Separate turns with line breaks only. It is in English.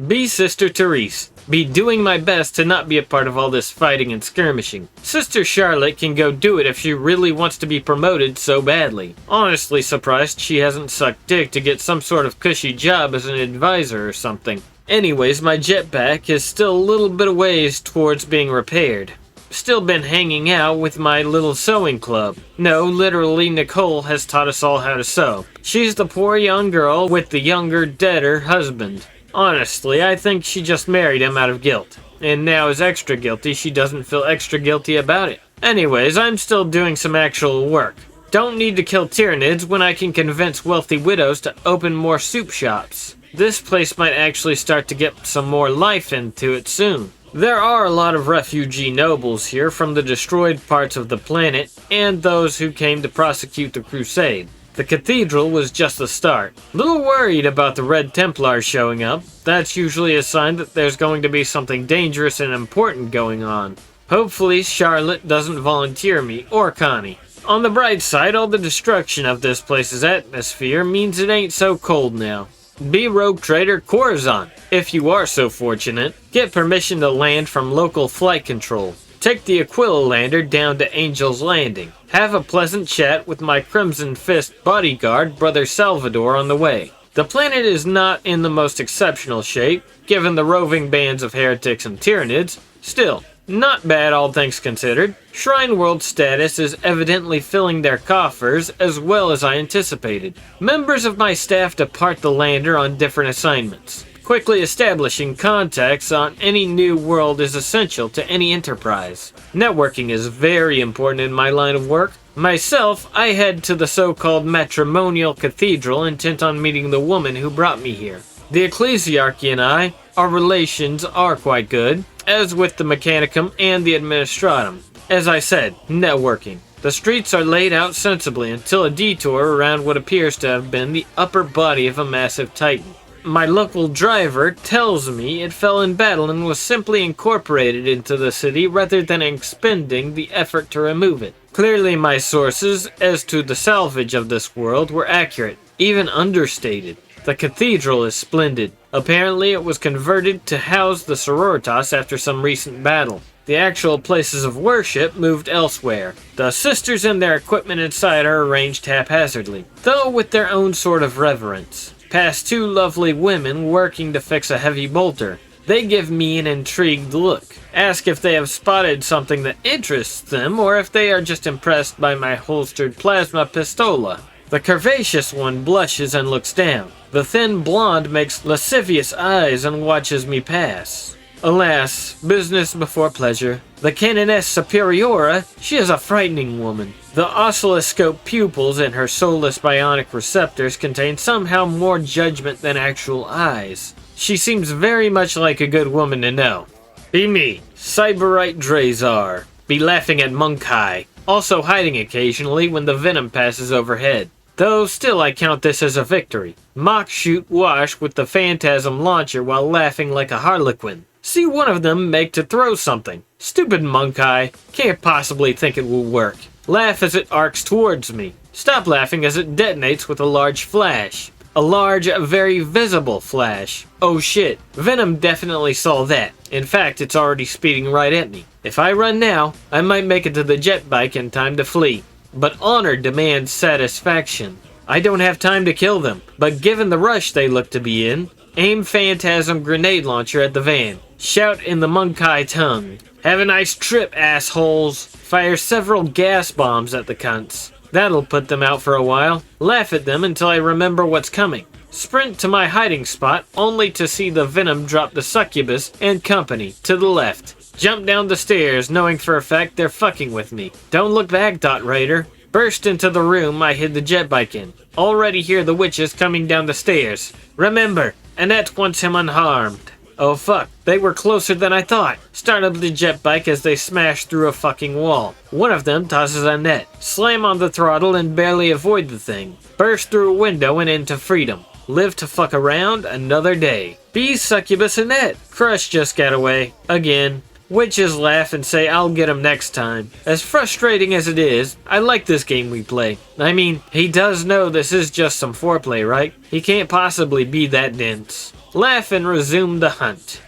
Be Sister Therese. Be doing my best to not be a part of all this fighting and skirmishing. Sister Charlotte can go do it if she really wants to be promoted so badly. Honestly surprised she hasn't sucked dick to get some sort of cushy job as an advisor or something. Anyways, my jetpack is still a little bit of ways towards being repaired. Still been hanging out with my little sewing club. No, literally, Nicole has taught us all how to sew. She's the poor young girl with the younger, deader husband. Honestly, I think she just married him out of guilt. And now is extra guilty she doesn't feel extra guilty about it. Anyways, I'm still doing some actual work. Don't need to kill Tyranids when I can convince wealthy widows to open more soup shops. This place might actually start to get some more life into it soon. There are a lot of refugee nobles here from the destroyed parts of the planet and those who came to prosecute the crusade. The cathedral was just the start. Little worried about the Red Templars showing up. That's usually a sign that there's going to be something dangerous and important going on. Hopefully Charlotte doesn't volunteer me or Connie. On the bright side, all the destruction of this place's atmosphere means it ain't so cold now. Be Rogue Trader Corazon, if you are so fortunate. Get permission to land from local flight control. Take the Aquila lander down to Angel's Landing. Have a pleasant chat with my Crimson Fist bodyguard, Brother Salvador, on the way. The planet is not in the most exceptional shape, given the roving bands of heretics and Tyranids. Still, not bad all things considered. Shrine World status is evidently filling their coffers as well as I anticipated. Members of my staff depart the lander on different assignments. Quickly establishing contacts on any new world is essential to any enterprise. Networking is very important in my line of work. Myself, I head to the so-called matrimonial cathedral intent on meeting the woman who brought me here. The Ecclesiarchy and I, our relations are quite good, as with the Mechanicum and the Administratum. As I said, networking. The streets are laid out sensibly until a detour around what appears to have been the upper body of a massive titan. My local driver tells me it fell in battle and was simply incorporated into the city rather than expending the effort to remove it. Clearly my sources as to the salvage of this world were accurate, even understated. The cathedral is splendid. Apparently it was converted to house the Sororitas after some recent battle. The actual places of worship moved elsewhere. The sisters and their equipment inside are arranged haphazardly, though with their own sort of reverence. Past two lovely women working to fix a heavy bolter. They give me an intrigued look. Ask if they have spotted something that interests them or if they are just impressed by my holstered plasma pistola. The curvaceous one blushes and looks down. The thin blonde makes lascivious eyes and watches me pass. Alas, business before pleasure. The Canoness Superiora, she is a frightening woman. The oscilloscope pupils in her soulless bionic receptors contain somehow more judgment than actual eyes. She seems very much like a good woman to know. Be me, Cyberite Drazar. Be laughing at Monkai. Also hiding occasionally when the venom passes overhead. Though still I count this as a victory. Mock shoot wash with the phantasm launcher while laughing like a harlequin. See one of them make to throw something. Stupid Monkai. Can't possibly think it will work. Laugh as it arcs towards me. Stop laughing as it detonates with a large flash. A large, very visible flash. Oh shit, Venom definitely saw that. In fact, it's already speeding right at me. If I run now, I might make it to the jet bike in time to flee. But honor demands satisfaction. I don't have time to kill them, but given the rush they look to be in, aim Phantasm grenade launcher at the van. Shout in the Monkai tongue. Have a nice trip, assholes. Fire several gas bombs at the cunts. That'll put them out for a while. Laugh at them until I remember what's coming. Sprint to my hiding spot, only to see the Venom drop the Succubus and company to the left. Jump down the stairs, knowing for a fact they're fucking with me. Don't look back, Dot Raider. Burst into the room I hid the jet bike in. Already hear the witches coming down the stairs. Remember, Annette wants him unharmed. Oh fuck, they were closer than I thought. Start up the jet bike as they smash through a fucking wall. One of them tosses Annette. Slam on the throttle and barely avoid the thing. Burst through a window and into freedom. Live to fuck around another day. Be Succubus Annette. Crush just got away. Again. Witches laugh and say I'll get him next time. As frustrating as it is, I like this game we play. I mean, he does know this is just some foreplay, right? He can't possibly be that dense. laugh and resume the hunt.